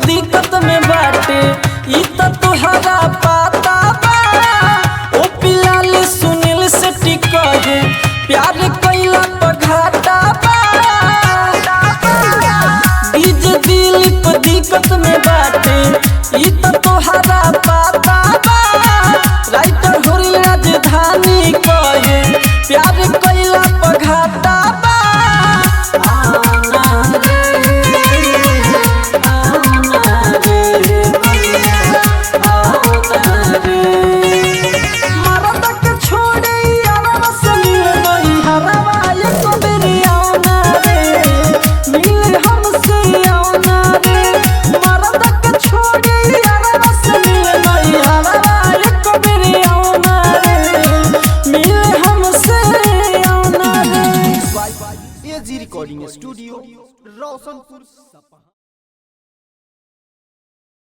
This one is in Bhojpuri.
दिक्कत में बाटे ई त तोहरा पता बा। ओ पिलाल सुनील से टिकहे प्यार कइला पर घाटा बा। बीज दिलीप दिक्कत में बाटे ई त तोहरा पता बा। राइटर होरी राजधानी कहे प्यार कइला पर घाटा बा। Recording studio Roshanpur.